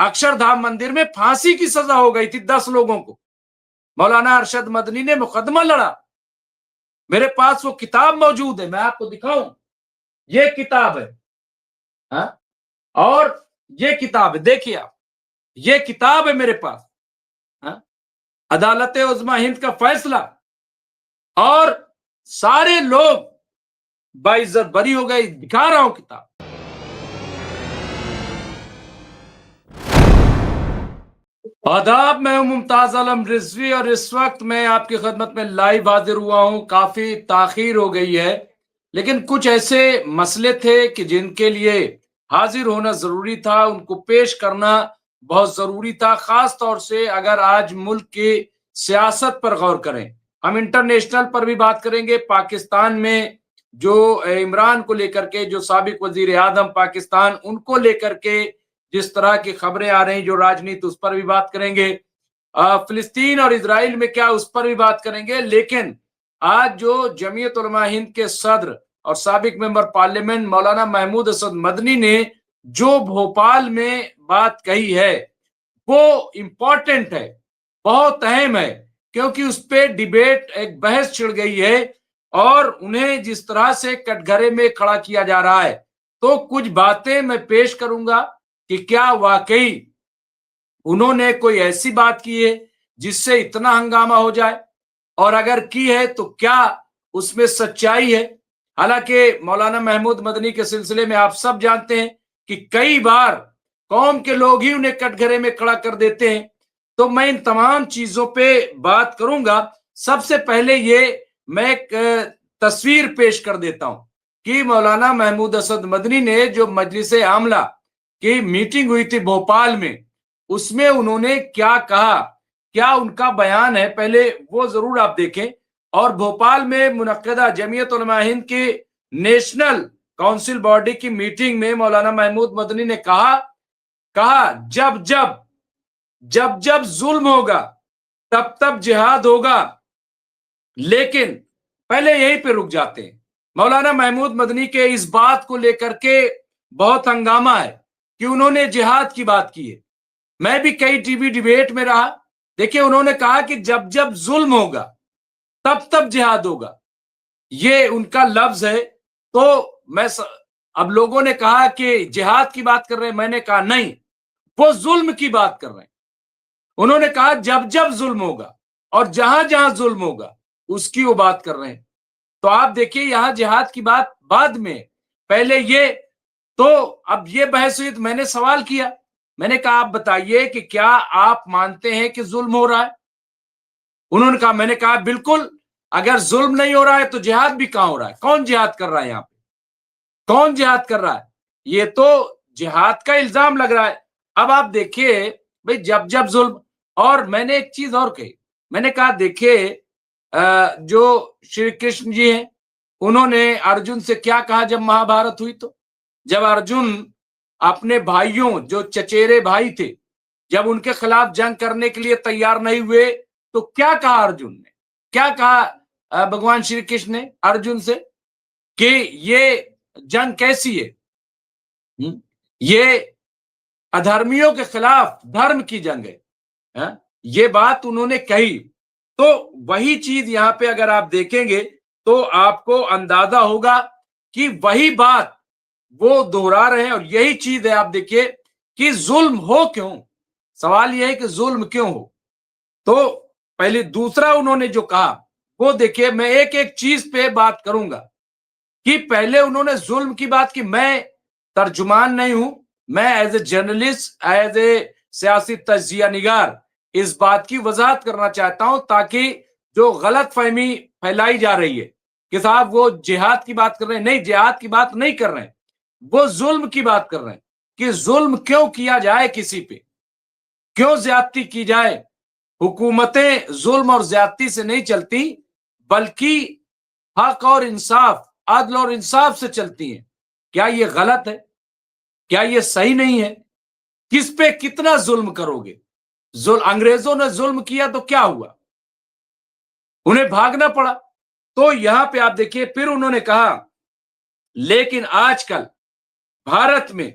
अक्षरधाम मंदिर में फांसी की सजा हो गई थी 10 लोगों को। मौलाना अरशद मदनी ने मुकदमा लड़ा। मेरे पास वो किताब मौजूद है, मैं आपको दिखाऊं। ये किताब है, हाँ? और ये किताब है, देखिए आप, ये किताब है मेरे पास, हाँ? अदालत उज़्मा हिंद का फैसला, और सारे लोग बाइज्जत बरी हो गए। दिखा रहा हूं किताब। आदाब, मैं हूं मुमताज आलम रिजवी और इस वक्त मैं आपकी खिदमत में लाइव हाजिर हुआ हूं। काफी ताखीर हो गई है, लेकिन कुछ ऐसे मसले थे कि जिनके लिए हाजिर होना जरूरी था, उनको पेश करना बहुत जरूरी था। खास तौर से अगर आज मुल्क की सियासत पर गौर करें, हम इंटरनेशनल पर भी बात करेंगे। पाकिस्तान में जो इमरान को लेकर के, जो साबिक वजीर आजम पाकिस्तान, उनको लेकर के जिस तरह की खबरें आ रही, जो राजनीति, उस पर भी बात करेंगे। फिलिस्तीन और इजराइल में क्या, उस पर भी बात करेंगे। लेकिन आज जो जमीयत उलमा हिंद के सदर और साबिक मेंबर पार्लियामेंट मौलाना महमूद असद मदनी ने जो भोपाल में बात कही है, वो इंपॉर्टेंट है, बहुत अहम है, क्योंकि उस पर डिबेट, एक बहस छिड़ गई है और उन्हें जिस तरह से कटघरे में खड़ा किया जा रहा है। तो कुछ बातें मैं पेश करूंगा कि क्या वाकई उन्होंने कोई ऐसी बात की है जिससे इतना हंगामा हो जाए, और अगर की है तो क्या उसमें सच्चाई है। हालांकि मौलाना महमूद मदनी के सिलसिले में आप सब जानते हैं कि कई बार कौम के लोग ही उन्हें कटघरे में खड़ा कर देते हैं। तो मैं इन तमाम चीजों पे बात करूंगा। सबसे पहले ये मैं एक तस्वीर पेश कर देता हूं कि मौलाना महमूद असद मदनी ने जो मजलिस आमला की मीटिंग हुई थी भोपाल में, उसमें उन्होंने क्या कहा, क्या उनका बयान है, पहले वो जरूर आप देखें। और भोपाल में मुनक्किदा जमीयत उलमा हिंद की नेशनल काउंसिल बॉडी की मीटिंग में मौलाना महमूद मदनी ने कहा जब जब जब जब जुल्म होगा तब तब जिहाद होगा। लेकिन पहले यहीं पे रुक जाते हैं। मौलाना महमूद मदनी के इस बात को लेकर के बहुत हंगामा है कि उन्होंने जिहाद की बात की है। मैं भी कई टीवी डिबेट में रहा। देखिए, उन्होंने कहा कि जब जब जुल्म होगा तब तब जिहाद होगा, ये उनका लफ्ज है। तो अब लोगों ने कहा कि जिहाद की बात कर रहे हैं, मैंने कहा नहीं, वो जुल्म की बात कर रहे हैं। उन्होंने कहा जब जब जुल्म होगा और जहां जहां जुल्म होगा उसकी वो बात कर रहे हैं। तो आप देखिए, यहां जिहाद की बात बाद में, पहले ये। तो अब ये बहस हुई तो मैंने सवाल किया, मैंने कहा आप बताइए कि क्या आप मानते हैं कि जुल्म हो रहा है? उन्होंने कहा, मैंने कहा बिल्कुल, अगर जुल्म नहीं हो रहा है तो जिहाद भी कहां हो रहा है? कौन जिहाद कर रहा है यहां पे? कौन जिहाद कर रहा है? ये तो जिहाद का इल्जाम लग रहा है। अब आप देखिए भाई, जब जब जुल्म, और मैंने एक चीज और कही, मैंने कहा देखिए, जो श्री कृष्ण जी हैं, उन्होंने अर्जुन से क्या कहा जब महाभारत हुई? तो जब अर्जुन अपने भाइयों, जो चचेरे भाई थे, जब उनके खिलाफ जंग करने के लिए तैयार नहीं हुए, तो क्या कहा अर्जुन ने? क्या कहा भगवान श्री कृष्ण ने अर्जुन से कि ये जंग कैसी है? ये अधर्मियों के खिलाफ धर्म की जंग है, हा? ये बात उन्होंने कही। तो वही चीज यहां पे अगर आप देखेंगे तो आपको अंदाजा होगा कि वही बात वो दोहरा रहे हैं। और यही चीज है, आप देखिए कि जुल्म हो क्यों, सवाल यह है कि जुल्म क्यों हो। तो पहले दूसरा उन्होंने जो कहा वो देखिए, मैं एक एक चीज पे बात करूंगा कि पहले उन्होंने जुल्म की बात की। मैं तर्जुमान नहीं हूं, मैं as a journalist, as a सियासी तजिया निगार इस बात की वजाहत करना चाहता हूं, ताकि जो गलत फहमी फैलाई जा रही है कि साहब वो जिहाद की बात कर रहे हैं, नहीं, जिहाद की बात नहीं कर रहे हैं, वो जुल्म की बात कर रहे हैं कि जुल्म क्यों किया जाए, किसी पे क्यों ज्यादती की जाए। हुकूमतें जुल्म और ज्यादती से नहीं चलती, बल्कि हक और इंसाफ, अदल और इंसाफ से चलती हैं। क्या ये गलत है? क्या ये सही नहीं है? किस पे कितना जुल्म करोगे? अंग्रेजों ने जुल्म किया तो क्या हुआ? उन्हें भागना पड़ा। तो यहां पे आप देखिए, फिर उन्होंने कहा लेकिन आजकल भारत में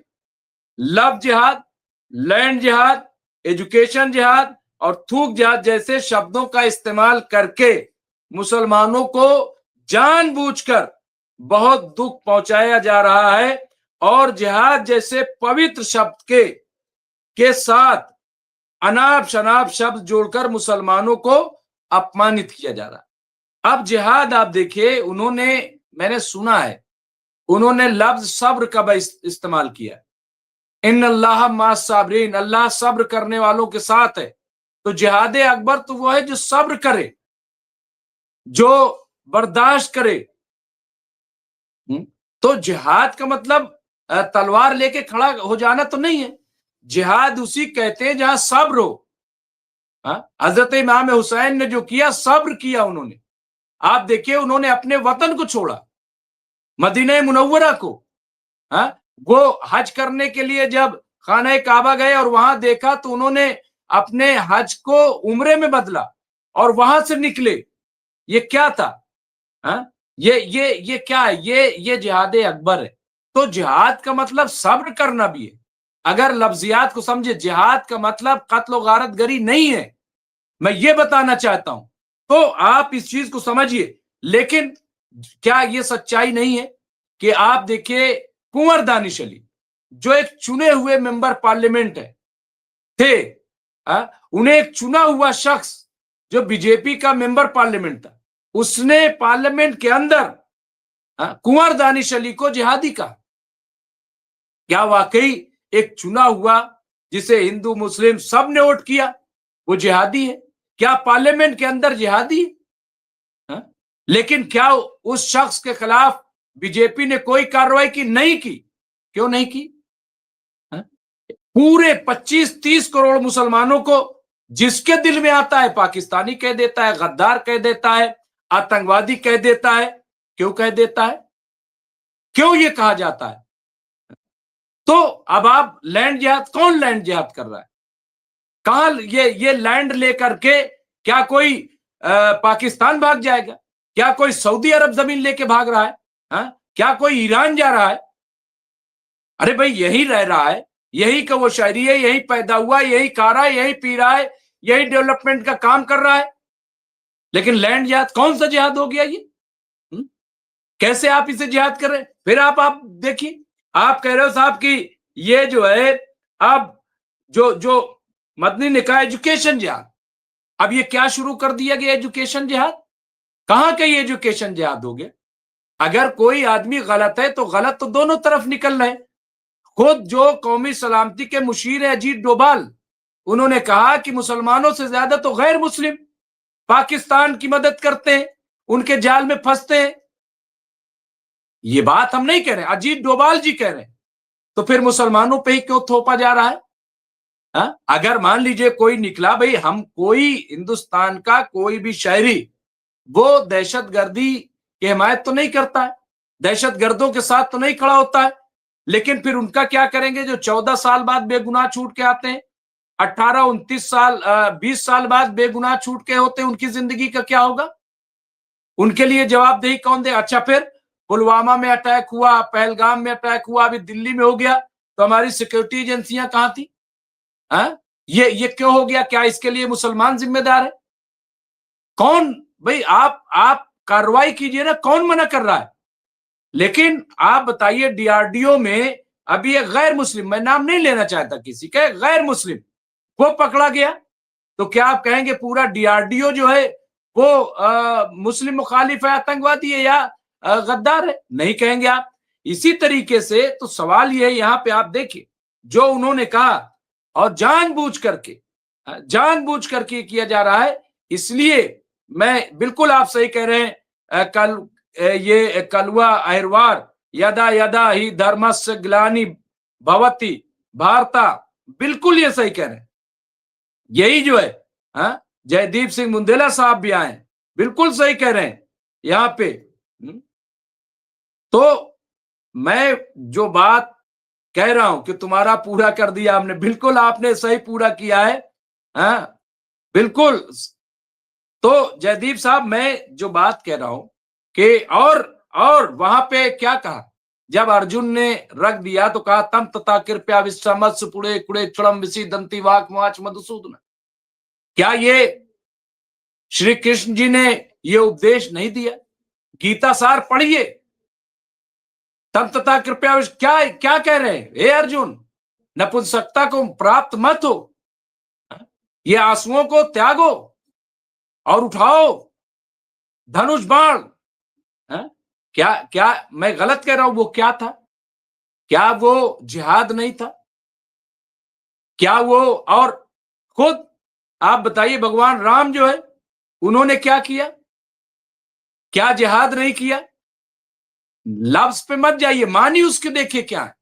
लव जिहाद लैंड जिहाद, एजुकेशन जिहाद और थूक जिहाद जैसे शब्दों का इस्तेमाल करके मुसलमानों को जानबूझकर बहुत दुख पहुंचाया जा रहा है और जिहाद जैसे पवित्र शब्द के साथ अनाप शनाप शब्द जोड़कर मुसलमानों को अपमानित किया जा रहा है। अब जिहाद आप देखिए, मैंने सुना है, उन्होंने लफ्ज सब्र का इस्तेमाल किया। इन अल्लाह मा साबरीन, अल्लाह सब्र करने वालों के साथ है। तो जिहाद अकबर तो वो है जो सब्र करे, जो बर्दाश्त करे। तो जिहाद का मतलब तलवार लेके खड़ा हो जाना तो नहीं है। जिहाद उसी कहते हैं जहां सब्र हो। हजरत इमाम हुसैन ने जो किया, सब्र किया उन्होंने। आप देखिए, उन्होंने अपने वतन को छोड़ा, मदीना मुनव्वरा को। वो हज करने के लिए जब खाना काबा गए और वहां देखा तो उन्होंने अपने हज को उम्रे में बदला और वहां से निकले। ये क्या था? ये क्या है? ये जिहाद अकबर है। तो जिहाद का मतलब सब्र करना भी है। अगर लफ्जियात को समझे, जिहाद का मतलब कत्ल गारत गरी नहीं है, मैं ये बताना चाहता हूं। तो आप इस चीज को समझिए। लेकिन क्या ये सच्चाई नहीं है कि आप देखिए कुंवर दानिश अली जो एक चुने हुए मेंबर पार्लियामेंट थे, उन्हें एक चुना हुआ शख्स जो बीजेपी का मेंबर पार्लियामेंट था, उसने पार्लियामेंट के अंदर कुंवर दानिश अली को जिहादी कहा। क्या वाकई एक चुना हुआ जिसे हिंदू मुस्लिम सब ने वोट किया वो जिहादी है? क्या पार्लियामेंट के अंदर जिहादी है? लेकिन क्या उस शख्स के खिलाफ बीजेपी ने कोई कार्रवाई की? नहीं की। क्यों नहीं की? पूरे 25-30 करोड़ मुसलमानों को जिसके दिल में आता है पाकिस्तानी कह देता है, गद्दार कह देता है, आतंकवादी कह देता है। क्यों कह देता है? क्यों ये कहा जाता है? तो अब आप लैंड जिहाद, कौन लैंड जिहाद कर रहा है? कहां ये लैंड लेकर के क्या कोई पाकिस्तान भाग जाएगा? क्या कोई सऊदी अरब जमीन लेके भाग रहा है? क्या कोई ईरान जा रहा है? अरे भाई, यही रह रहा है, यही का वो शायरी है, यही पैदा हुआ, यही खा रहा है, यही पी रहा है, यही डेवलपमेंट का काम कर रहा है। लेकिन लैंड जिहाद कौन सा जिहाद हो गया ये? कैसे आप इसे जिहाद कर रहे हैं? फिर आप देखिए, आप कह रहे हो साहब कि ये जो है अब जो मदनी निकाय एजुकेशन जिहाद, अब ये क्या शुरू कर दिया गया? एजुकेशन जिहाद कहां का? ये एजुकेशन जिहाद हो गया। अगर कोई आदमी गलत है तो गलत तो दोनों तरफ निकल रहे। खुद जो कौमी सलामती के मुशीर है अजीत डोभाल, उन्होंने कहा कि मुसलमानों से ज्यादा तो गैर मुस्लिम पाकिस्तान की मदद करते हैं, उनके जाल में फंसते हैं। ये बात हम नहीं कह रहे, अजीत डोभाल जी कह रहे हैं। तो फिर मुसलमानों पे ही क्यों थोपा जा रहा है? अगर मान लीजिए कोई निकला, भाई हम कोई हिंदुस्तान का कोई भी शहरी वो दहशतगर्दी की हिमायत तो नहीं करता है, दहशतगर्दों के साथ तो नहीं खड़ा होता है, लेकिन फिर उनका क्या करेंगे जो 14 साल बाद बेगुनाह छूट के आते हैं, 18, 29 साल 20 साल बाद बेगुनाह छूट के होते हैं, उनकी जिंदगी का क्या होगा? उनके लिए जवाबदेही कौन दे? अच्छा, फिर पुलवामा में अटैक हुआ, पहलगाम में अटैक हुआ, अभी दिल्ली में हो गया, तो हमारी सिक्योरिटी एजेंसियां कहां थी? ये क्यों हो गया? क्या इसके लिए मुसलमान जिम्मेदार है? कौन? भाई आप कार्रवाई कीजिए ना, कौन मना कर रहा है? लेकिन आप बताइए, डीआरडीओ में अभी एक गैर मुस्लिम, मैं नाम नहीं लेना चाहता किसी का, गैर मुस्लिम वो पकड़ा गया, तो क्या आप कहेंगे पूरा डीआरडीओ जो है वो मुस्लिम मुखालिफ है, आतंकवादी है या गद्दार है? नहीं कहेंगे आप। इसी तरीके से तो सवाल ये है, यहां पे आप देखिए जो उन्होंने कहा, और जानबूझ करके किया जा रहा है। इसलिए मैं बिल्कुल, आप सही कह रहे हैं, कल ये कलवा अहिरवार यदा यदा ही धर्मस्य ग्लानि भवति भारता, बिल्कुल ये सही कह रहे हैं। यही जो है, जयदीप सिंह मुंडेला साहब भी आए, बिल्कुल सही कह रहे हैं यहां पे। तो मैं जो बात कह रहा हूं कि तुम्हारा पूरा कर दिया हमने, बिल्कुल आपने सही पूरा किया है, बिल्कुल। तो जयदीप साहब, मैं जो बात कह रहा हूं कि और वहां पे क्या कहा जब अर्जुन ने रख दिया तो कहा तम तथा कृपया विश्रमत्स पुड़े कुड़े चुड़म विसी दंती वाक माच मधुसूदन। क्या ये श्री कृष्ण जी ने ये उपदेश नहीं दिया? गीता सार पढ़िए, तम तथा कृपया क्या क्या कह रहे हैं? हे अर्जुन, नपुंसकता को प्राप्त मत हो, ये आंसुओं को त्यागो और उठाओ धनुष बाण। क्या क्या मैं गलत कह रहा हूं? वो क्या था? क्या वो जिहाद नहीं था? क्या वो, और खुद आप बताइए, भगवान राम जो है उन्होंने क्या किया? क्या जिहाद नहीं किया? लफ्ज पे मत जाइए, मानी उसके देखिए क्या है।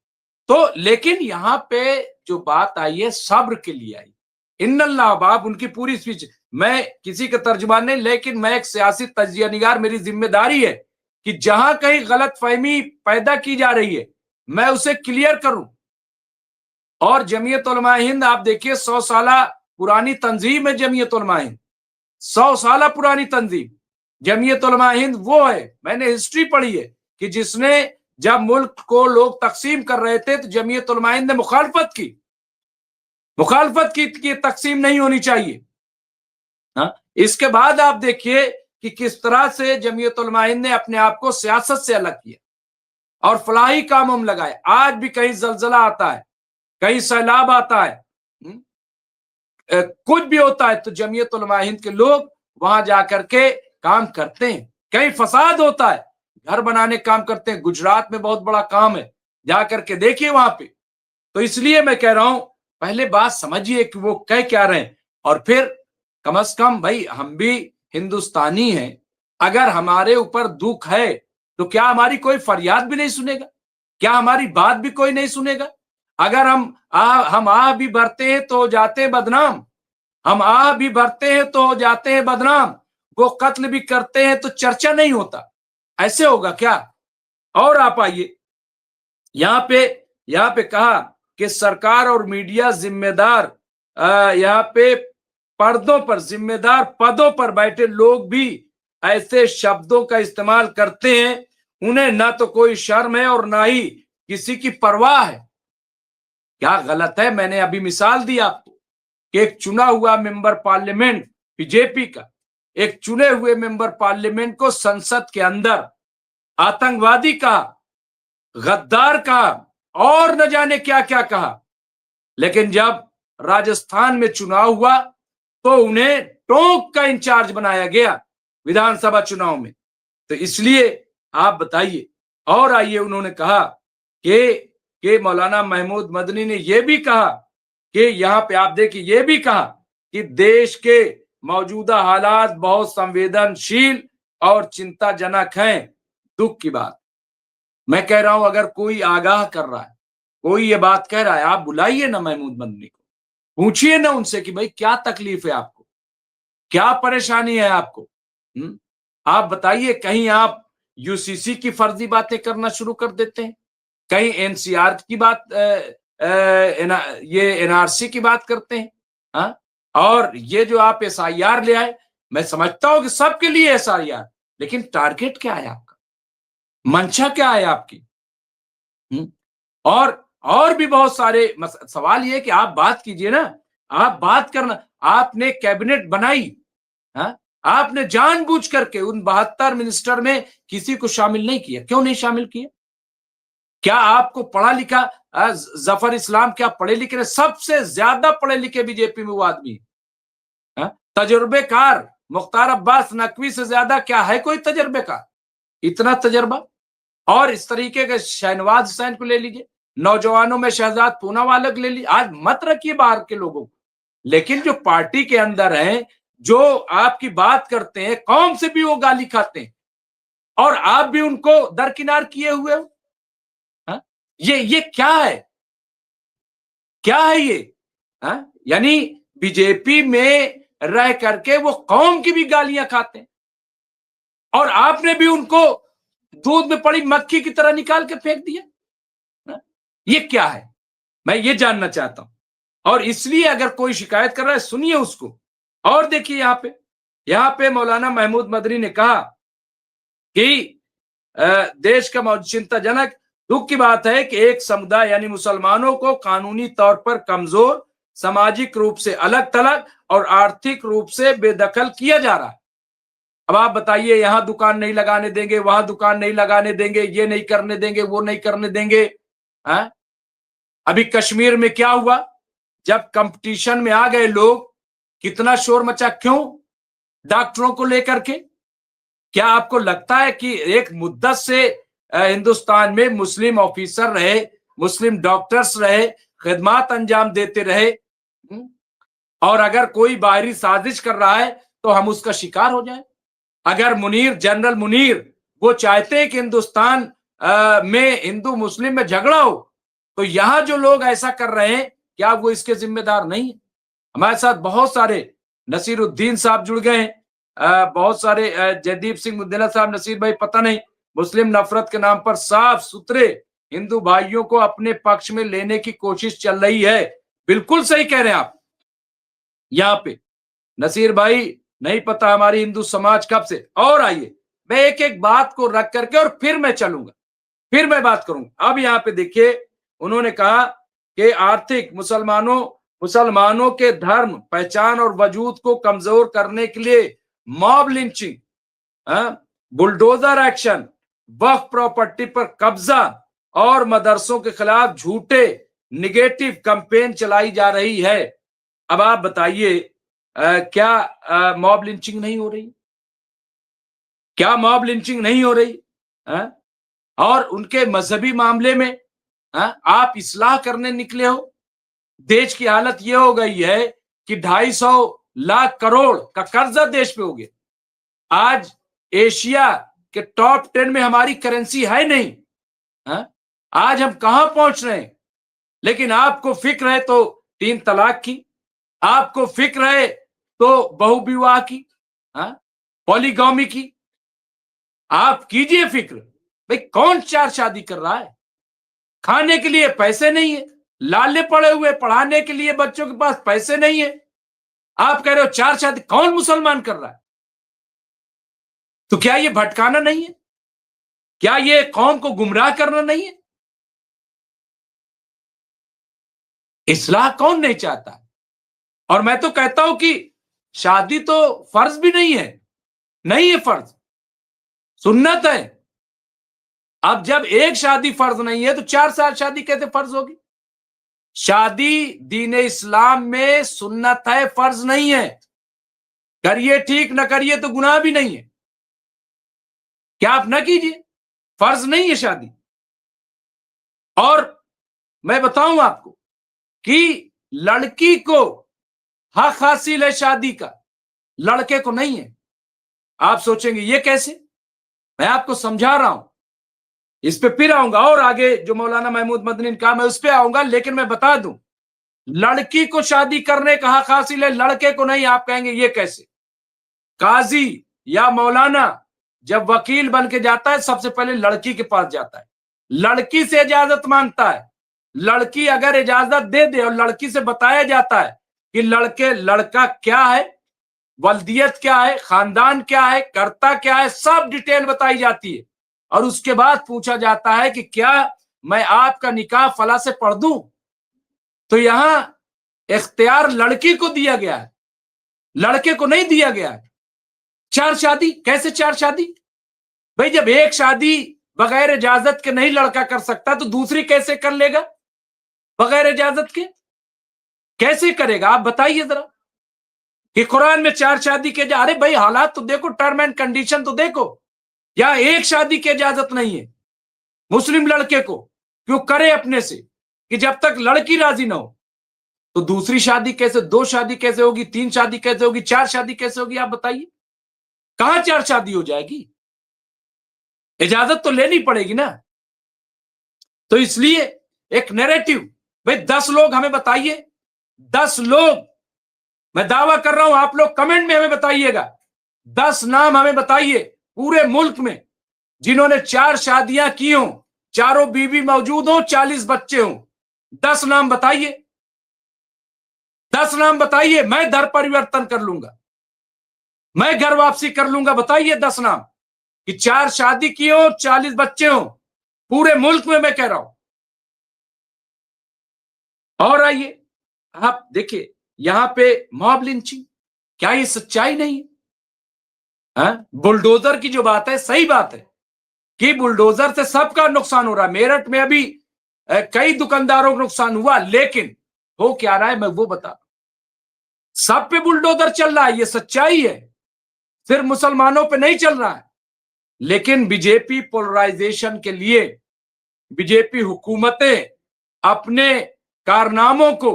तो लेकिन यहां पे जो बात आई है सब्र के लिए आई। इन्नल्लाह बाब उनकी पूरी स्पीच, मैं किसी का तर्जुमान नहीं, लेकिन मैं एक सियासी तजिया निगार, मेरी जिम्मेदारी है कि जहां कहीं गलत फहमी पैदा की जा रही है मैं उसे क्लियर करूं। और जमीयत उलमा हिंद आप देखिए 100 साल पुरानी तंजीम है। जमीयत उलमा हिंद 100 साल पुरानी तंजीम। जमीयत उलमा हिंद वो है, मैंने हिस्ट्री पढ़ी है, कि जिसने जब मुल्क को लोग तकसीम कर रहे थे तो जमीयत उलमा हिंद ने मुखालफत की, कि तकसीम नहीं होनी चाहिए। इसके बाद आप देखिए कि किस तरह से जमीयत उलमा हिंद ने अपने आप को सियासत से अलग किया और फलाही कामों में लगाए। आज भी कहीं जलजला आता है, कहीं सैलाब आता है, कुछ भी होता है तो जमीयत उलमा हिंद के लोग वहां जाकर के काम करते हैं। कहीं फसाद होता है, घर बनाने काम करते हैं। गुजरात में बहुत बड़ा काम है, जाकर के देखिए वहां पे। तो इसलिए मैं कह रहा हूं, पहले बात समझिए कि वो कह क्या रहे हैं, और फिर कम से कम भाई हम भी हिंदुस्तानी हैं। अगर हमारे ऊपर दुख है तो क्या हमारी कोई फरियाद भी नहीं सुनेगा? क्या हमारी बात भी कोई नहीं सुनेगा? अगर हम आ भी भरते हैं तो जाते हैं बदनाम, हम आ भी भरते हैं तो जाते हैं बदनाम, वो कत्ल भी करते हैं तो चर्चा नहीं होता। ऐसे होगा क्या? और आप आइए, यहां पे कहा कि सरकार और मीडिया जिम्मेदार, यहाँ पे पर्दों पर, जिम्मेदार पदों पर बैठे लोग भी ऐसे शब्दों का इस्तेमाल करते हैं, उन्हें ना तो कोई शर्म है और ना ही किसी की परवाह है। क्या गलत है? मैंने अभी मिसाल दी आपको कि एक चुना हुआ मेंबर पार्लियामेंट बीजेपी का, एक चुने हुए मेंबर पार्लियामेंट को संसद के अंदर आतंकवादी का, गद्दार का और न जाने क्या क्या कहा। लेकिन जब राजस्थान में चुनाव हुआ तो उन्हें टोंक का इंचार्ज बनाया गया विधानसभा चुनाव में। तो इसलिए आप बताइए। और आइए, उन्होंने कहा कि मौलाना महमूद मदनी ने यह भी कहा कि यहां पे आप देखिए, यह भी कहा कि देश के मौजूदा हालात बहुत संवेदनशील और चिंताजनक हैं। दुख की बात, मैं कह रहा हूं, अगर कोई आगाह कर रहा है, कोई ये बात कह रहा है, आप बुलाइए ना महमूद मदनी को, पूछिए ना उनसे कि भाई क्या तकलीफ है आपको, क्या परेशानी है आपको। आप बताइए। कहीं आप यूसीसी की फर्जी बातें करना शुरू कर देते हैं, कहीं एनसीआर की बात, ये एनआरसी की बात करते हैं। और ये जो आप एसआईआर ले आए, मैं समझता हूं कि सबके लिए एसआईआर, लेकिन टारगेट क्या है आपका? मंशा क्या है आपकी? और भी बहुत सारे सवाल ये कि आप बात कीजिए ना, आप बात करना। आपने कैबिनेट बनाई, आपने जानबूझ करके उन 72 मिनिस्टर में किसी को शामिल नहीं किया। क्यों नहीं शामिल किया? क्या आपको पढ़ा लिखा, जफर इस्लाम क्या पढ़े लिखे? सबसे ज्यादा पढ़े लिखे बीजेपी में वो आदमी है। तजुर्बेकार मुख्तार अब्बास नकवी से ज्यादा क्या है कोई तजुर्बेकार? इतना तजर्बा। और इस तरीके के शहनवाज हुसैन को ले लीजिए, नौजवानों में शहजाद पूनावाला को ले लीजिए। आज मत रखिए बाहर के लोगों को, लेकिन जो पार्टी के अंदर हैं, जो आपकी बात करते हैं, कौम से भी वो गाली खाते हैं और आप भी उनको दरकिनार किए हुए हो। ये क्या है? क्या है ये? यानी बीजेपी में रह करके वो कौम की भी गालियां खाते हैं और आपने भी उनको दूध में पड़ी मक्खी की तरह निकाल के फेंक दिया। ये क्या है? मैं ये जानना चाहता हूं। और इसलिए अगर कोई शिकायत कर रहा है, सुनिए उसको। और देखिए यहां पे मौलाना महमूद मदनी ने कहा कि देश का चिंताजनक दुख की बात है कि एक समुदाय यानी मुसलमानों को कानूनी तौर पर कमजोर, सामाजिक रूप से अलग थलग और आर्थिक रूप से बेदखल किया जा रहा है। अब आप बताइए, यहां दुकान नहीं लगाने देंगे, वहां दुकान नहीं लगाने देंगे, ये नहीं करने देंगे, वो नहीं करने देंगे। है? अभी कश्मीर में क्या हुआ, जब कंपटीशन में आ गए लोग, कितना शोर मचा, क्यों? डॉक्टरों को लेकर के। क्या आपको लगता है कि एक मुद्दत से हिंदुस्तान में मुस्लिम ऑफिसर रहे, मुस्लिम डॉक्टर्स रहे, खिदमत अंजाम देते रहे, और अगर कोई बाहरी साजिश कर रहा है तो हम उसका शिकार हो जाए? अगर मुनीर, जनरल मुनीर, वो चाहते हैं कि हिंदुस्तान में हिंदू मुस्लिम में झगड़ा हो, तो यहां जो लोग ऐसा कर रहे हैं, क्या वो इसके जिम्मेदार नहीं है? हमारे साथ बहुत सारे, नसीरुद्दीन साहब जुड़ गए हैं, बहुत सारे, जयदीप सिंह मुद्देला साहब, नसीर भाई, पता नहीं, मुस्लिम नफरत के नाम पर साफ सुथरे हिंदू भाइयों को अपने पक्ष में लेने की कोशिश चल रही है। बिल्कुल सही कह रहे हैं आप। यहाँ पे नसीर भाई, नहीं पता हमारी हिंदू समाज कब से। और आइए, मैं एक एक बात को रख करके और फिर मैं चलूंगा, फिर मैं बात करूंगा। अब यहाँ पे देखिए, उन्होंने कहा कि आर्थिक मुसलमानों के धर्म, पहचान और वजूद को कमजोर करने के लिए मॉब लिंचिंग, बुलडोजर एक्शन, वक्फ प्रॉपर्टी पर कब्जा और मदरसों के खिलाफ झूठे निगेटिव कैंपेन चलाई जा रही है। अब आप बताइए, क्या मॉब लिंचिंग नहीं हो रही? क्या मॉब लिंचिंग नहीं हो रही? और उनके मजहबी मामले में आप इस्लाह करने निकले हो। देश की हालत यह हो गई है कि 250 लाख करोड़ का कर्जा देश पे हो गया। आज एशिया के टॉप 10 में हमारी करेंसी है नहीं। आज हम कहां पहुंच रहे हैं? लेकिन आपको फिक्र है तो 3 तलाक की, आपको फिक्र है तो बहुविवाह की, पॉलीगॉमी की। आप कीजिए फिक्र। भाई, कौन 4 शादी कर रहा है? खाने के लिए पैसे नहीं है, लाले पड़े हुए, पढ़ाने के लिए बच्चों के पास पैसे नहीं है। आप कह रहे हो 4 शादी? कौन मुसलमान कर रहा है? तो क्या ये भटकाना नहीं है? क्या ये कौम को गुमराह करना नहीं है? इस्लाह कौन नहीं चाहता? और मैं तो कहता हूं कि शादी तो फर्ज भी नहीं है, नहीं है फर्ज, सुन्नत है। अब जब एक शादी फर्ज नहीं है तो 4 साल शादी कैसे फर्ज होगी? शादी दीन इस्लाम में सुन्नत है, फर्ज नहीं है। करिए ठीक, न करिए तो गुनाह भी नहीं है। क्या आप न कीजिए, फर्ज नहीं है शादी। और मैं बताऊं आपको कि लड़की को हक हासिल है शादी का, लड़के को नहीं है। आप सोचेंगे ये कैसे? मैं आपको समझा रहा हूं, इस पे फिर आऊंगा, और आगे जो मौलाना महमूद मदनी ने कहा मैं उस पे आऊंगा। लेकिन मैं बता दूं, लड़की को शादी करने का हक हासिल है, लड़के को नहीं। आप कहेंगे ये कैसे? काजी या मौलाना जब वकील बन के जाता है, सबसे पहले लड़की के पास जाता है, लड़की से इजाजत मांगता है। लड़की अगर इजाजत दे दे और लड़की से बताया जाता है कि लड़का क्या है, वल्दियत क्या है, खानदान क्या है, करता क्या है, सब डिटेल बताई जाती है। और उसके बाद पूछा जाता है कि क्या मैं आपका निकाह फला से पढ़ दूं, तो यहां इख्तियार लड़की को दिया गया है, लड़के को नहीं दिया गया है। 4 शादी कैसे? 4 शादी? भाई, जब एक शादी बगैर इजाजत के नहीं लड़का कर सकता तो दूसरी कैसे कर लेगा बगैर इजाजत के? कैसे करेगा? आप बताइए जरा कि कुरान में 4 शादी के अरे भाई, हालात तो देखो, टर्म एंड कंडीशन तो देखो। या एक शादी की इजाजत नहीं है मुस्लिम लड़के को, क्यों करे अपने से, कि जब तक लड़की राजी ना हो। तो दूसरी शादी कैसे, 2 शादी कैसे होगी, 3 शादी कैसे होगी, 4 शादी कैसे होगी? आप बताइए, कहां 4 शादी हो जाएगी? इजाजत तो लेनी पड़ेगी ना। तो इसलिए एक नैरेटिव, भाई 10 लोग हमें बताइए, 10 लोग, मैं दावा कर रहा हूं, आप लोग कमेंट में हमें बताइएगा, 10 नाम हमें बताइए पूरे मुल्क में जिन्होंने 4 शादियां की हो, चारों बीवी मौजूद हो, 40 बच्चे हो। 10 नाम बताइए, 10 नाम बताइए। मैं दर परिवर्तन कर लूंगा, मैं घर वापसी कर लूंगा। बताइए 10 नाम कि 4 शादी की हो, 40 बच्चे हो। पूरे मुल्क में मैं कह रहा हूं। और आइए आप देखिए यहां पे मॉब लिंचिंग, क्या ये सच्चाई नहीं है? बुलडोजर की जो बात है सही बात है कि बुलडोजर से सबका नुकसान हो रहा है। मेरठ में अभी कई दुकानदारों को नुकसान हुआ, लेकिन हो क्या रहा है मैं वो बता, सब पे बुलडोजर चल रहा है, ये सच्चाई है। सिर्फ मुसलमानों पे नहीं चल रहा है। लेकिन बीजेपी पोलराइजेशन के लिए, बीजेपी हुकूमतें अपने कारनामों को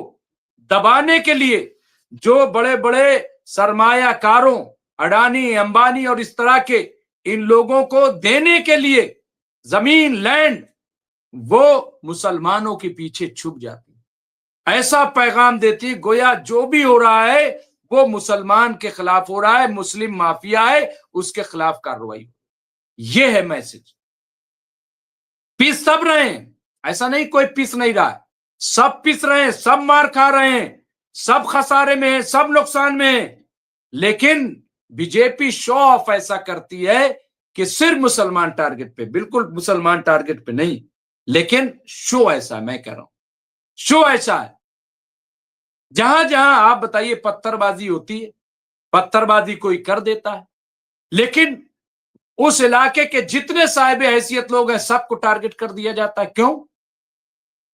दबाने के लिए जो बड़े बड़े सरमायाकारों, अडानी, अंबानी और इस तरह के इन लोगों को देने के लिए जमीन, लैंड, वो मुसलमानों के पीछे छुप जाती, ऐसा पैगाम देती गोया जो भी हो रहा है वो मुसलमान के खिलाफ हो रहा है, मुस्लिम माफिया है, उसके खिलाफ कार्रवाई। ये है मैसेज। पीस सब रहे हैं, ऐसा नहीं कोई पीस नहीं रहा है, सब पीस रहे हैं, सब मार खा रहे हैं, सब खसारे में है, सब नुकसान में है। लेकिन बीजेपी शो ऑफ ऐसा करती है कि सिर्फ मुसलमान टारगेट पे, बिल्कुल मुसलमान टारगेट पे नहीं, लेकिन शो ऐसा है, मैं कह रहा हूं शो ऐसा है। जहां जहां आप बताइए पत्थरबाजी होती है, पत्थरबाजी कोई कर देता है, लेकिन उस इलाके के जितने साहिब हैसियत लोग हैं सबको टारगेट कर दिया जाता है। क्यों?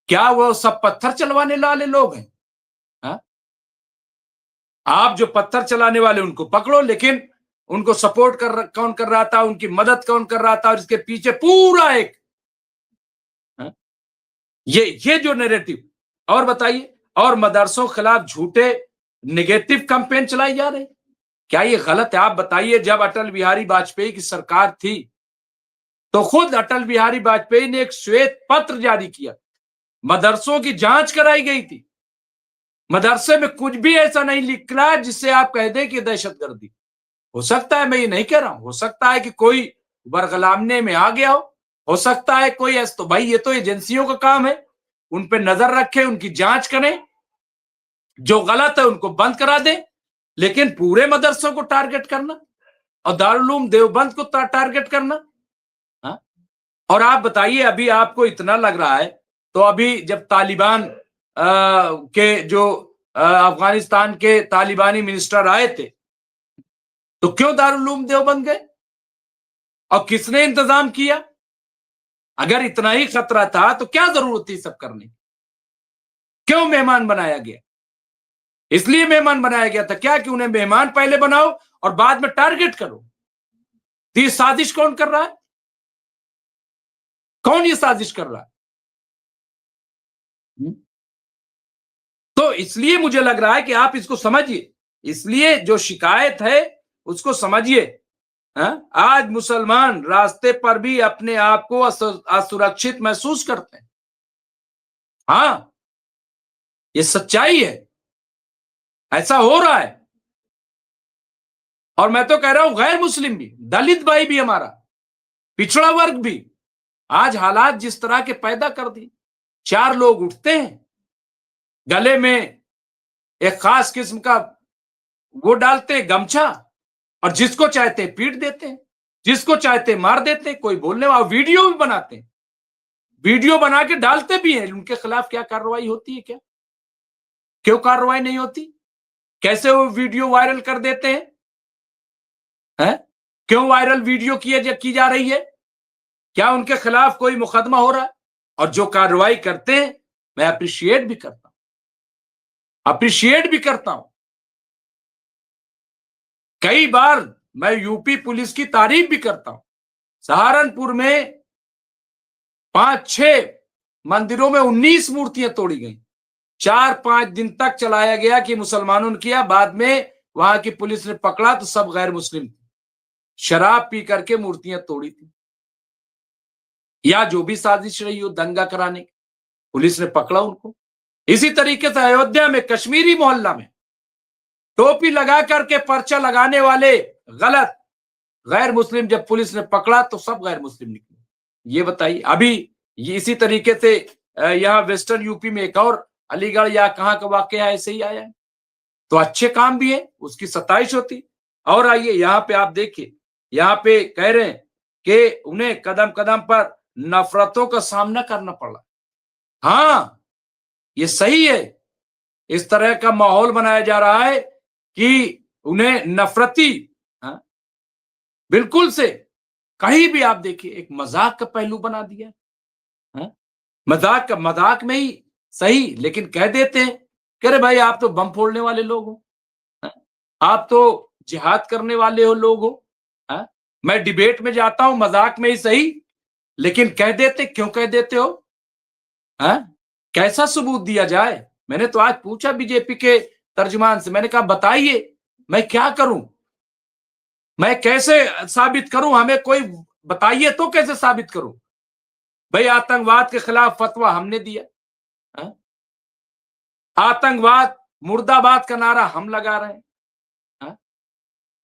क्या वो सब पत्थर चलवाने वाले लोग हैं? हा? आप जो पत्थर चलाने वाले उनको पकड़ो, लेकिन उनको सपोर्ट कौन कर रहा था, उनकी मदद कौन कर रहा था, और इसके पीछे पूरा एक ये जो नैरेटिव। और बताइए, और मदरसों खिलाफ झूठे नेगेटिव कैंपेन चलाई जा रही, क्या ये गलत है? आप बताइए, जब अटल बिहारी वाजपेयी की सरकार थी तो खुद अटल बिहारी वाजपेयी ने एक श्वेत पत्र जारी किया, मदरसों की जांच कराई गई थी। मदरसे में कुछ भी ऐसा नहीं लिखा जिससे आप कह दें कि दहशतगर्दी। हो सकता है, मैं ये नहीं कह रहा हूं, हो सकता है कि कोई बरगलामने में आ गया हो सकता है कोई ऐसा, तो भाई ये तो एजेंसियों का काम है, उन पे नजर रखें, उनकी जांच करें, जो गलत है उनको बंद करा दें। लेकिन पूरे मदरसों को टारगेट करना और दारुल उलूम देवबंद को टारगेट करना, हा? और आप बताइए, अभी आपको इतना लग रहा है, तो अभी जब तालिबान के जो अफगानिस्तान के तालिबानी मिनिस्टर आए थे, तो क्यों दारुल उलूम देवबंद गए और किसने इंतजाम किया? अगर इतना ही खतरा था तो क्या जरूरत थी सब करने की? क्यों मेहमान बनाया गया? इसलिए मेहमान बनाया गया था क्या कि उन्हें मेहमान पहले बनाओ और बाद में टारगेट करो। तो ये साजिश कौन कर रहा है? कौन ये साजिश कर रहा है? तो इसलिए मुझे लग रहा है कि आप इसको समझिए, इसलिए जो शिकायत है उसको समझिए। आज मुसलमान रास्ते पर भी अपने आप को असुरक्षित महसूस करते हैं। हाँ, ये सच्चाई है, ऐसा हो रहा है। और मैं तो कह रहा हूं गैर मुस्लिम भी, दलित भाई भी, हमारा पिछड़ा वर्ग भी, आज हालात जिस तरह के पैदा कर दिए। 4 लोग उठते हैं, गले में एक खास किस्म का वो डालते गमछा, और जिसको चाहते पीट देते हैं, जिसको चाहते मार देते हैं। कोई बोलने वाला, वीडियो भी बनाते हैं, वीडियो बना के डालते भी हैं। उनके खिलाफ क्या कार्रवाई होती है? क्या क्यों कार्रवाई नहीं होती? कैसे वो वीडियो वायरल कर देते हैं? क्यों वायरल वीडियो की जा रही है? क्या उनके खिलाफ कोई मुकदमा हो रहा है? और जो कार्रवाई करते हैं, मैं अप्रिशिएट भी करता हूं। कई बार मैं यूपी पुलिस की तारीफ भी करता हूं। सहारनपुर में 5-6 मंदिरों में 19 मूर्तियां तोड़ी गई। 4-5 दिन तक चलाया गया कि मुसलमानों ने किया, बाद में वहां की पुलिस ने पकड़ा तो सब गैर मुस्लिम थे, शराब पी करके मूर्तियां तोड़ी थी। या जो भी साजिश रही हो दंगा कराने की, पुलिस ने पकड़ा उनको। इसी तरीके से अयोध्या में कश्मीरी मोहल्ला में टोपी लगा करके पर्चा लगाने वाले गलत गैर मुस्लिम जब पुलिस ने पकड़ा तो सब गैर मुस्लिम निकले। ये बताइए, अभी ये इसी तरीके से यहाँ वेस्टर्न यूपी में एक और अलीगढ़ या कहाँ का वाकया ऐसे ही आया है। तो अच्छे काम भी है, उसकी सताइश होती। और आइए यहाँ पे आप देखिए, यहाँ पे कह रहे हैं कि उन्हें कदम कदम पर नफरतों का सामना करना पड़ा। हाँ, ये सही है। इस तरह का माहौल बनाया जा रहा है कि उन्हें नफरती, हाँ, बिल्कुल से कहीं भी आप देखिए एक मजाक का पहलू बना दिया। हाँ? मजाक में ही सही, लेकिन कह देते हैं कि अरे भाई आप तो बम फोड़ने वाले लोग हो, हाँ? आप तो जिहाद करने वाले हो लोग हो। हाँ? मैं डिबेट में जाता हूं मजाक में ही सही, लेकिन कह देते, क्यों कह देते हो? हाँ? कैसा सबूत दिया जाए? मैंने तो आज पूछा बीजेपी के तर्जुमान से, मैंने कहा बताइए मैं क्या करूं, मैं कैसे साबित करूं, हमें कोई बताइए तो कैसे साबित करूं? भाई आतंकवाद के खिलाफ फतवा हमने दिया, हाँ? आतंकवाद मुर्दाबाद का नारा हम लगा रहे हैं, हाँ?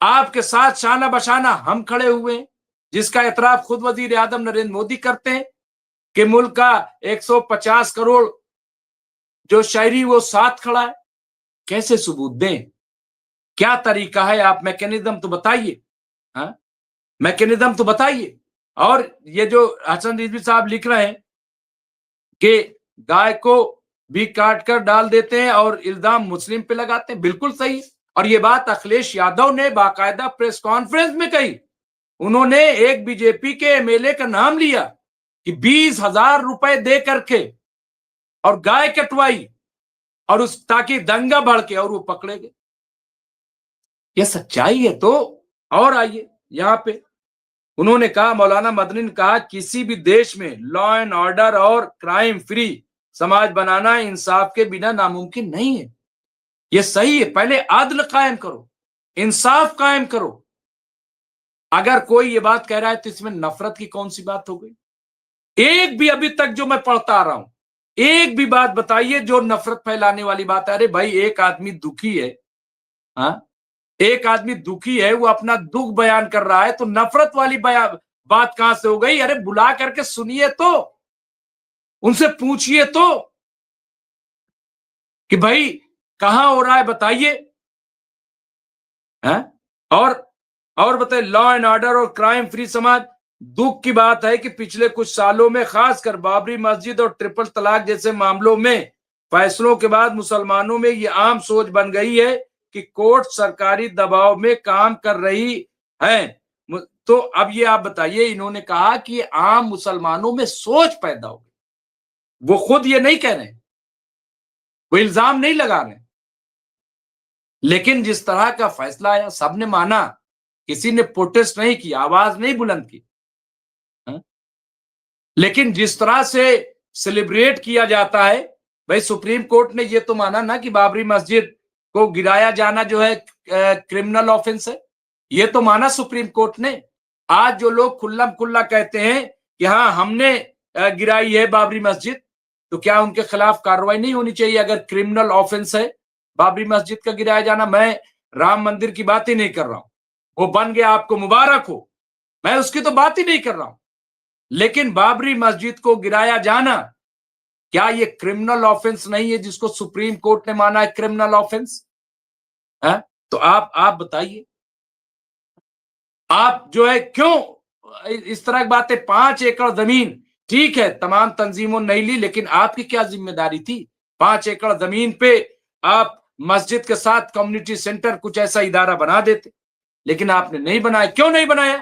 आपके साथ शाना बशाना हम खड़े हुए हैं, जिसका एतराफ खुद वजीर आजम नरेंद्र मोदी करते हैं कि मुल्क का 150 करोड़ जो शहरी वो साथ खड़ा है। कैसे सबूत दें? क्या तरीका है? आप मैकेनिज्म तो बताइए, हाँ? मैकेनिज्म तो बताइए। और ये जो हसन रिजवी साहब लिख रहे हैं कि गाय को भी काट कर डाल देते हैं और इल्जाम मुस्लिम पे लगाते हैं, बिल्कुल सही है। और ये बात अखिलेश यादव ने बाकायदा प्रेस कॉन्फ्रेंस में कही। उन्होंने एक बीजेपी के एमएलए का नाम लिया कि 20,000 रुपए दे करके और गाय कटवाई और उस ताकि दंगा भड़के और वो पकड़े गए। ये सच्चाई है तो। और आइए यहां पे उन्होंने कहा, मौलाना मदनी ने कहा, किसी भी देश में लॉ एंड ऑर्डर और क्राइम फ्री समाज बनाना इंसाफ के बिना नामुमकिन नहीं है। ये सही है, पहले आदल कायम करो, इंसाफ कायम करो। अगर कोई ये बात कह रहा है तो इसमें नफरत की कौन सी बात हो गई? एक भी अभी तक जो मैं पढ़ता आ रहा हूं, एक भी बात बताइए जो नफरत फैलाने वाली बात है। अरे भाई एक आदमी दुखी है, हाँ, एक आदमी दुखी है, वो अपना दुख बयान कर रहा है, तो नफरत वाली बात कहां से हो गई? अरे बुला करके सुनिए तो, उनसे पूछिए तो कि भाई कहां हो रहा है, बताइए। हैं? और बताइए, लॉ एंड ऑर्डर और क्राइम फ्री समाज। दुख की बात है कि पिछले कुछ सालों में खासकर बाबरी मस्जिद और ट्रिपल तलाक जैसे मामलों में फैसलों के बाद मुसलमानों में ये आम सोच बन गई है कि कोर्ट सरकारी दबाव में काम कर रही है। तो अब ये आप बताइए, इन्होंने कहा कि आम मुसलमानों में सोच पैदा हो गई। वो खुद ये नहीं कह रहे, वो इल्जाम नहीं लगा रहे, लेकिन जिस तरह का फैसला आया सबने माना, किसी ने प्रोटेस्ट नहीं किया, आवाज नहीं बुलंद की। हा? लेकिन जिस तरह से सेलिब्रेट किया जाता है, भाई सुप्रीम कोर्ट ने ये तो माना ना कि बाबरी मस्जिद को गिराया जाना जो है क्रिमिनल ऑफेंस है। ये तो माना सुप्रीम कोर्ट ने। आज जो लोग खुल्लम खुल्ला कहते हैं कि हाँ हमने गिराई है बाबरी मस्जिद, तो क्या उनके खिलाफ कार्रवाई नहीं होनी चाहिए अगर क्रिमिनल ऑफेंस है बाबरी मस्जिद का गिराया जाना? मैं राम मंदिर की बात ही नहीं कर रहा हूं, वो बन गया, आपको मुबारक हो, मैं उसकी तो बात ही नहीं कर रहा हूं। लेकिन बाबरी मस्जिद को गिराया जाना, क्या ये क्रिमिनल ऑफेंस नहीं है जिसको सुप्रीम कोर्ट ने माना है क्रिमिनल ऑफेंस है? तो आप बताइए, आप जो है क्यों इस तरह की बातें? 5 एकड़ जमीन, ठीक है तमाम तंजीमों ने नहीं ली, लेकिन आपकी क्या जिम्मेदारी थी? 5 एकड़ जमीन पे आप मस्जिद के साथ कम्युनिटी सेंटर कुछ ऐसा इदारा बना देते, लेकिन आपने नहीं बनाया। क्यों नहीं बनाया?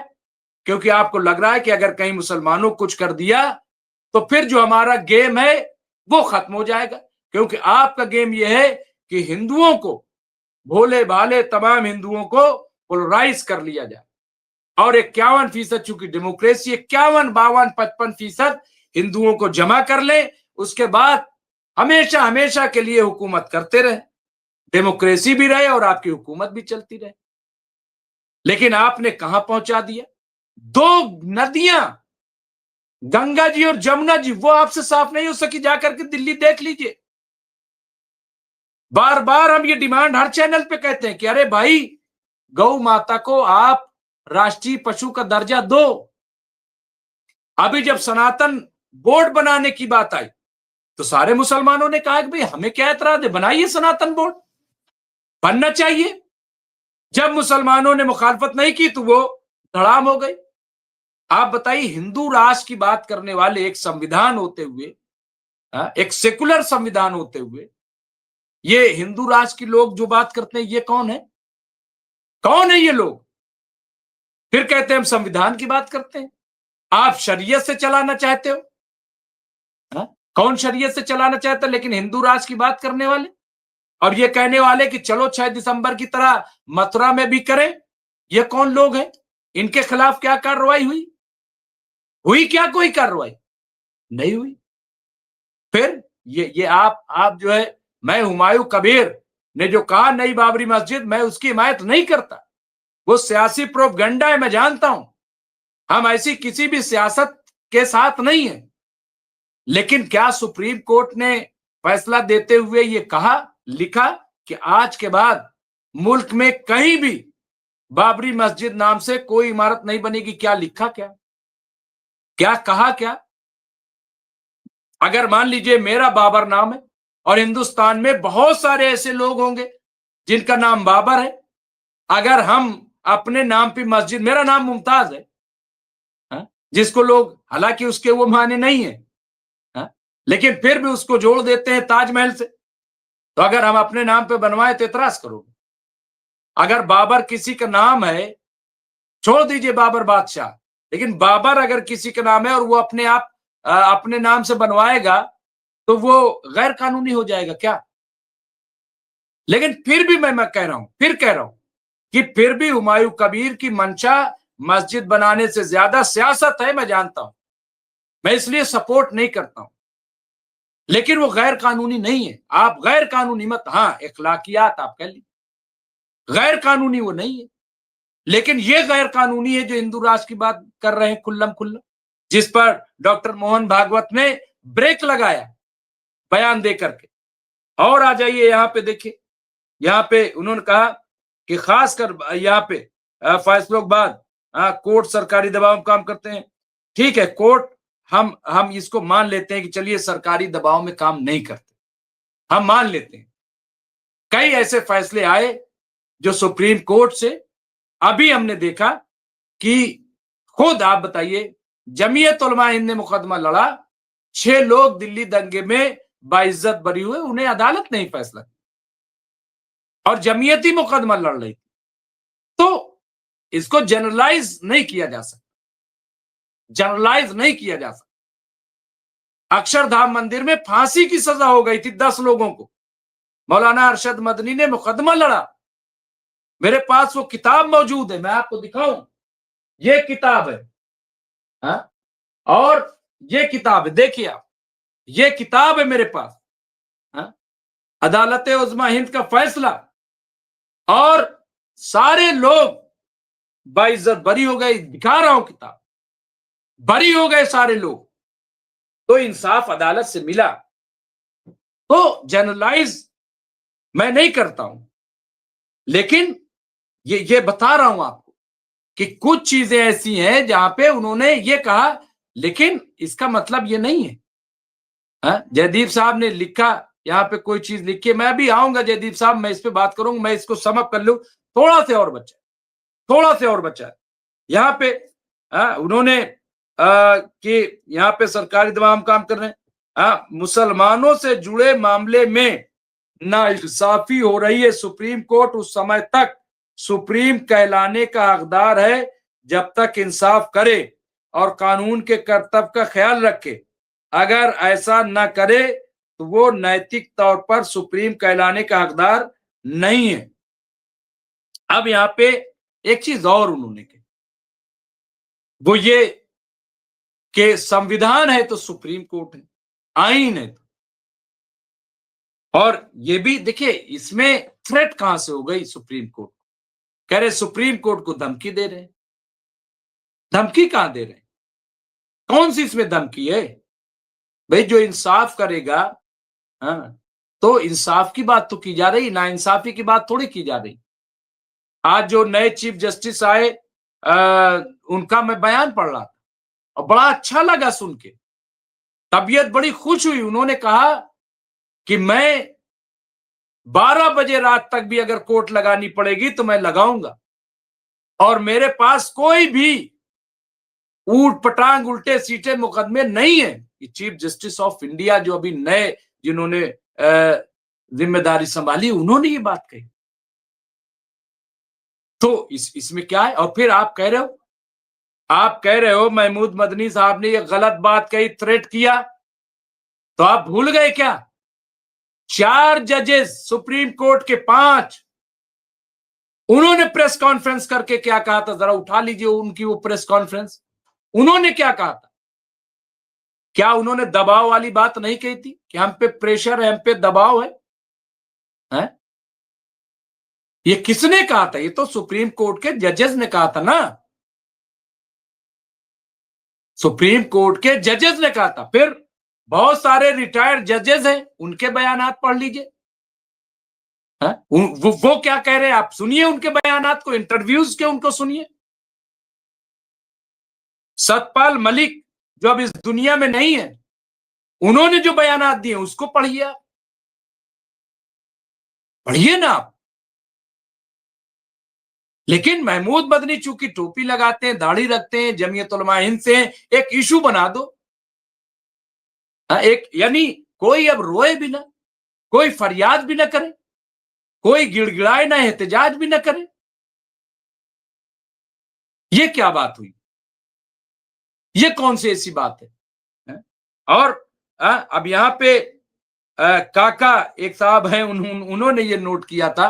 क्योंकि आपको लग रहा है कि अगर कहीं मुसलमानों को कुछ कर दिया तो फिर जो हमारा गेम है वो खत्म हो जाएगा। क्योंकि आपका गेम यह है कि हिंदुओं को, भोले भाले तमाम हिंदुओं को पोलराइज कर लिया जाए और 51% चूंकि डेमोक्रेसी 51, 52, 55% हिंदुओं को जमा कर ले, उसके बाद हमेशा हमेशा के लिए हुकूमत करते रहे, डेमोक्रेसी भी रहे और आपकी हुकूमत भी चलती रहे। लेकिन आपने कहां पहुंचा दिया? 2 नदियां, गंगा जी और जमुना जी, वो आपसे साफ नहीं हो सकी, जाकर के दिल्ली देख लीजिए। बार बार हम ये डिमांड हर चैनल पे कहते हैं कि अरे भाई गौ माता को आप राष्ट्रीय पशु का दर्जा दो। अभी जब सनातन बोर्ड बनाने की बात आई तो सारे मुसलमानों ने कहा कि भाई हमें क्या एतराज है, बनाइए सनातन बोर्ड, बनना चाहिए। जब मुसलमानों ने मुखालफत नहीं की तो वो धड़ाम हो गई। आप बताइए, हिंदू राष्ट्र की बात करने वाले एक संविधान होते हुए, एक सेकुलर संविधान होते हुए, ये हिंदू राष्ट्र के लोग जो बात करते हैं, ये कौन है? कौन है ये लोग? फिर कहते हैं हम संविधान की बात करते हैं। आप शरीयत से चलाना चाहते हो? कौन शरीयत से चलाना चाहता है? लेकिन हिंदू राष्ट्र की बात करने वाले और ये कहने वाले कि चलो 6 दिसंबर की तरह मथुरा में भी करें। ये कौन लोग हैं? इनके खिलाफ क्या कार्रवाई हुई? हुई क्या कोई कार्रवाई? नहीं हुई। फिर ये आप जो है, मैं हुमायूं कबीर ने जो कहा नई बाबरी मस्जिद, मैं उसकी हिमायत नहीं करता। वो सियासी प्रोपगंडा है, मैं जानता हूं। हम ऐसी किसी भी सियासत के साथ नहीं है। लेकिन क्या सुप्रीम कोर्ट ने फैसला देते हुए ये कहा, लिखा कि आज के बाद मुल्क में कहीं भी बाबरी मस्जिद नाम से कोई इमारत नहीं बनेगी? क्या लिखा? क्या कहा? क्या? अगर मान लीजिए मेरा बाबर नाम है और हिंदुस्तान में बहुत सारे ऐसे लोग होंगे जिनका नाम बाबर है, अगर हम अपने नाम पे मस्जिद, मेरा नाम मुमताज है, जिसको लोग हालांकि उसके वो माने नहीं है, लेकिन फिर भी उसको जोड़ देते हैं ताजमहल से। तो अगर हम अपने नाम पे बनवाए तो एतराज करोगे? अगर बाबर किसी का नाम है, छोड़ दीजिए बाबर बादशाह, लेकिन बाबर अगर किसी का नाम है और वो अपने आप अपने नाम से बनवाएगा तो वो गैर कानूनी हो जाएगा क्या? लेकिन फिर भी मैं कह रहा हूं, फिर कह रहा हूं कि फिर भी हुमायूं कबीर की मंशा मस्जिद बनाने से ज्यादा सियासत है, मैं जानता हूं। मैं इसलिए सपोर्ट नहीं करता हूं, लेकिन वो गैर कानूनी नहीं है। आप गैर कानूनी मत, हाँ इखलाकियात आप कह लीजिए, गैर कानूनी वो नहीं है। लेकिन ये गैर कानूनी है जो हिंदू राष्ट्र की बात कर रहे हैं खुल्लम खुल्ला, जिस पर डॉक्टर मोहन भागवत ने ब्रेक लगाया बयान दे करके। और आ जाइए यहां पे, देखिए यहां पे उन्होंने कहा कि खासकर यहाँ पे फैसलों के बाद कोर्ट सरकारी दबाव में काम करते हैं। ठीक है, कोर्ट हम इसको मान लेते हैं कि चलिए सरकारी दबाव में काम नहीं करते, हम मान लेते हैं। कई ऐसे फैसले आए जो सुप्रीम कोर्ट से, अभी हमने देखा कि खुद आप बताइए, जमीयत उलमा हिंद ने मुकदमा लड़ा, 6 लोग दिल्ली दंगे में बाइज्जत बरी हुए, उन्हें अदालत ने फैसला और जमीयत ही मुकदमा लड़ रही थी। तो इसको जनरलाइज नहीं किया जा सकता, जनरलाइज नहीं किया जा सकता। अक्षरधाम मंदिर में फांसी की सजा हो गई थी 10 लोगों को, मौलाना अरशद मदनी ने मुकदमा लड़ा। मेरे पास वो किताब मौजूद है, मैं आपको दिखाऊं। ये किताब है, हा? और ये किताब है, देखिए आप, ये किताब है मेरे पास, अदालत उज़्मा हिंद का फैसला, और सारे लोग बाइज्जत बरी हो गए। दिखा रहा हूं किताब, बरी हो गए सारे लोग। तो इंसाफ अदालत से मिला। तो जनरलाइज मैं नहीं करता हूं, लेकिन ये बता रहा हूं आपको कि कुछ चीजें ऐसी हैं जहां पे उन्होंने ये कहा, लेकिन इसका मतलब ये नहीं है। जयदीप साहब ने लिखा, यहाँ पे कोई चीज लिखी है, मैं भी आऊंगा जयदीप साहब, मैं इस पे बात करूंगा, मैं इसको समअप कर लूं। थोड़ा से और बच्चा, थोड़ा से और बच्चा यहाँ पे उन्होंने कि यहाँ पे सरकारी दबाव काम कर रहे हैं, मुसलमानों से जुड़े मामले में नाइंसाफी हो रही है। सुप्रीम कोर्ट उस समय तक सुप्रीम कहलाने का हकदार है जब तक इंसाफ करे और कानून के कर्तव्य का ख्याल रखे। अगर ऐसा न करे तो वो नैतिक तौर पर सुप्रीम कहलाने का हकदार नहीं है। अब यहाँ पे एक चीज और उन्होंने कही, वो ये कि संविधान है तो सुप्रीम कोर्ट है, आईन है तो। और ये भी देखिए, इसमें थ्रेट कहां से हो गई सुप्रीम कोर्ट को? कह रहे सुप्रीम कोर्ट को धमकी दे रहे हैं। धमकी कहां दे रहे हैं? कौन सी इसमें धमकी है? भाई जो इंसाफ करेगा, हाँ, तो इंसाफ की बात तो की जा रही, ना इंसाफी की बात थोड़ी की जा रही। आज जो नए चीफ जस्टिस आए, उनका मैं बयान पढ़ रहा था और बड़ा अच्छा लगा सुन के, तबीयत बड़ी खुश हुई। उन्होंने कहा कि मैं 12 बजे रात तक भी अगर कोर्ट लगानी पड़ेगी तो मैं लगाऊंगा, और मेरे पास कोई भी ऊट पटांग उल्टे सीटे मुकदमे नहीं है। ये चीफ जस्टिस ऑफ इंडिया जो अभी नए जिन्होंने जिम्मेदारी संभाली उन्होंने ये बात कही। तो इसमें क्या है? और फिर आप कह रहे हो महमूद मदनी साहब ने ये गलत बात कही, थ्रेट किया, तो आप भूल गए क्या? 4 जजेस सुप्रीम कोर्ट के 5 उन्होंने प्रेस कॉन्फ्रेंस करके क्या कहा था? जरा उठा लीजिए उनकी वो प्रेस कॉन्फ्रेंस। उन्होंने क्या कहा था? क्या उन्होंने दबाव वाली बात नहीं कही थी कि हम पे प्रेशर है, हम पे दबाव है? ये किसने कहा था? ये तो सुप्रीम कोर्ट के जजेस ने कहा था ना। सुप्रीम कोर्ट के जजेस ने कहा था। फिर बहुत सारे रिटायर्ड जजेस हैं, उनके बयानात पढ़ लीजिए। वो क्या कह रहे हैं आप सुनिए उनके बयानात को, इंटरव्यूज के उनको सुनिए। सतपाल मलिक जो अब इस दुनिया में नहीं है, उन्होंने जो बयानात दिए उसको पढ़िए आप, पढ़िए ना आप। लेकिन महमूद मदनी चूंकि टोपी लगाते हैं, दाढ़ी रखते हैं, जमीयत उलमा हिंद से एक इशू बना दो। एक यानी कोई अब रोए भी ना, कोई फरियाद भी ना करे, कोई गिड़गिड़ाए ना, एहतजाज भी ना करे। ये क्या बात हुई? ये कौन सी ऐसी बात है? और अब यहां पे काका एक साहब हैं, उन्होंने ये नोट किया था,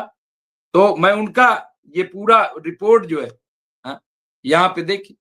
तो मैं उनका ये पूरा रिपोर्ट जो है यहां पे देखिए।